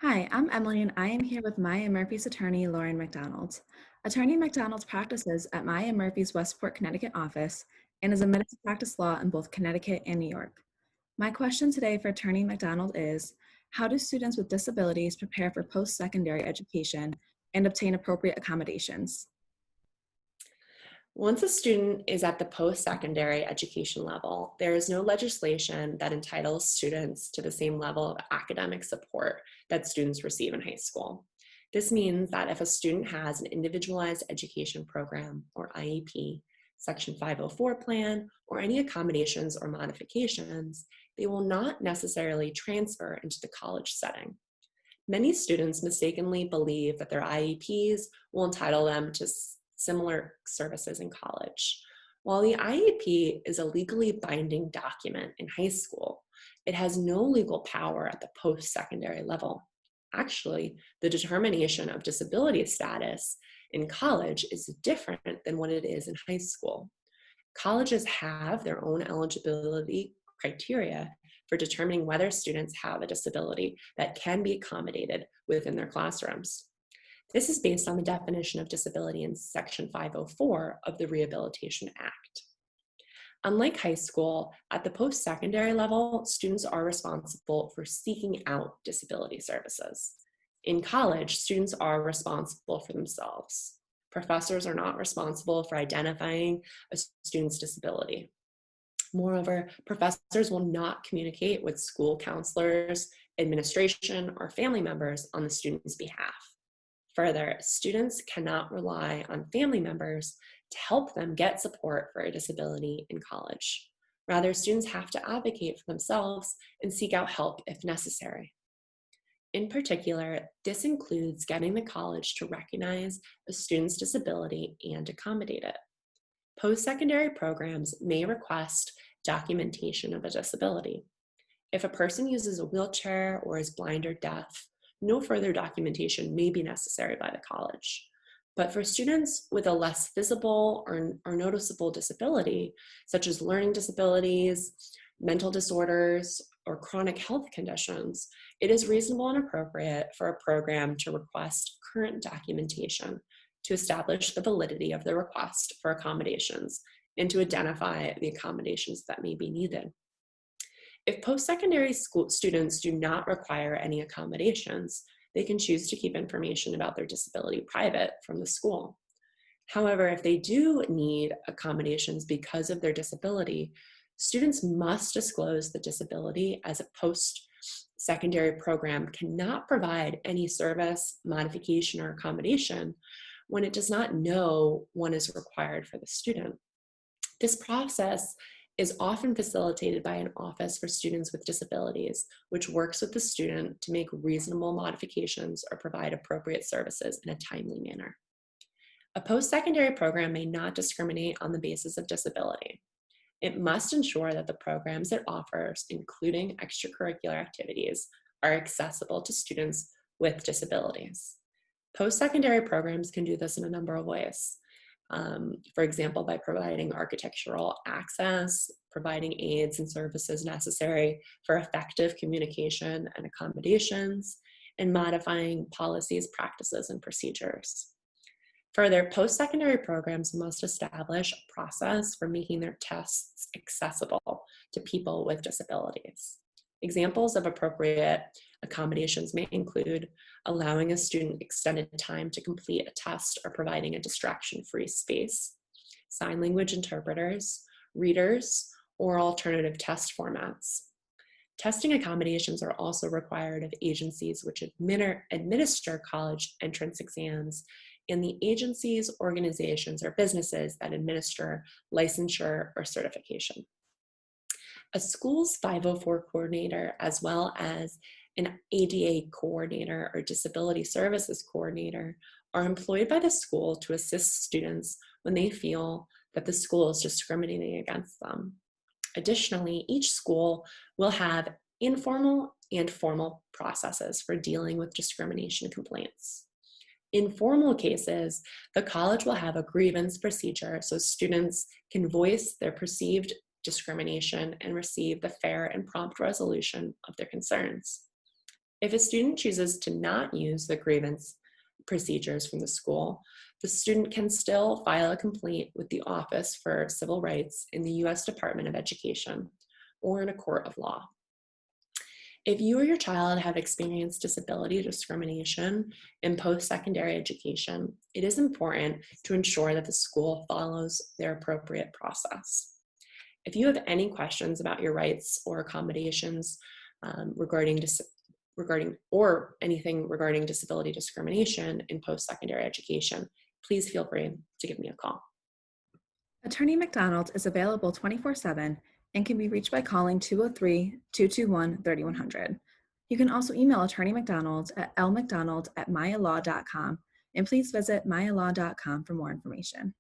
Hi, I'm Emily, and I am here with Maya Murphy's attorney, Lauren McDonald. Attorney McDonald practices at Maya Murphy's Westport, Connecticut office and is admitted to practice law in both Connecticut and New York. My question today for Attorney McDonald is, how do students with disabilities prepare for post-secondary education and obtain appropriate accommodations? Once a student is at the post-secondary education level, there is no legislation that entitles students to the same level of academic support that students receive in high school. This means that if a student has an individualized education program or IEP, Section 504 plan, or any accommodations or modifications, they will not necessarily transfer into the college setting. Many students mistakenly believe that their IEPs will entitle them to similar services in college. While the IEP is a legally binding document in high school, it has no legal power at the post-secondary level. Actually, the determination of disability status in college is different than what it is in high school. Colleges have their own eligibility criteria for determining whether students have a disability that can be accommodated within their classrooms. This is based on the definition of disability in Section 504 of the Rehabilitation Act. Unlike high school, at the post-secondary level, students are responsible for seeking out disability services. In college, students are responsible for themselves. Professors are not responsible for identifying a student's disability. Moreover, professors will not communicate with school counselors, administration, or family members on the student's behalf. Further, students cannot rely on family members to help them get support for a disability in college. Rather, students have to advocate for themselves and seek out help if necessary. In particular, this includes getting the college to recognize a student's disability and accommodate it. Post-secondary programs may request documentation of a disability. If a person uses a wheelchair or is blind or deaf, no further documentation may be necessary by the college. But for students with a less visible or noticeable disability, such as learning disabilities, mental disorders, or chronic health conditions, it is reasonable and appropriate for a program to request current documentation to establish the validity of the request for accommodations and to identify the accommodations that may be needed. If post-secondary school students do not require any accommodations, they can choose to keep information about their disability private from the school. However, if they do need accommodations because of their disability, students must disclose the disability, as a post-secondary program cannot provide any service, modification, or accommodation when it does not know one is required for the student. This process is often facilitated by an office for students with disabilities, which works with the student to make reasonable modifications or provide appropriate services in a timely manner. A post-secondary program may not discriminate on the basis of disability. It must ensure that the programs it offers, including extracurricular activities, are accessible to students with disabilities. Post-secondary programs can do this in a number of ways. For example, by providing architectural access, providing aids and services necessary for effective communication and accommodations, and modifying policies, practices, and procedures. Further, post-secondary programs must establish a process for making their tests accessible to people with disabilities. Examples of appropriate accommodations may include allowing a student extended time to complete a test or providing a distraction-free space, sign language interpreters, readers, or alternative test formats. Testing accommodations are also required of agencies which administer college entrance exams and the agencies, organizations, or businesses that administer licensure or certification. A school's 504 coordinator, as well as an ADA coordinator or disability services coordinator, are employed by the school to assist students when they feel that the school is discriminating against them. Additionally, each school will have informal and formal processes for dealing with discrimination complaints. In formal cases, the college will have a grievance procedure so students can voice their perceived discrimination and receive the fair and prompt resolution of their concerns. If a student chooses to not use the grievance procedures from the school, the student can still file a complaint with the Office for Civil Rights in the U.S. Department of Education or in a court of law. If you or your child have experienced disability discrimination in post-secondary education, it is important to ensure that the school follows their appropriate process. If you have any questions about your rights or accommodations regarding anything regarding disability discrimination in post-secondary education, please feel free to give me a call. Attorney McDonald is available 24/7 and can be reached by calling 203-221-3100. You can also email Attorney McDonald at lmcdonald@mayalaw.com, and please visit mayalaw.com for more information.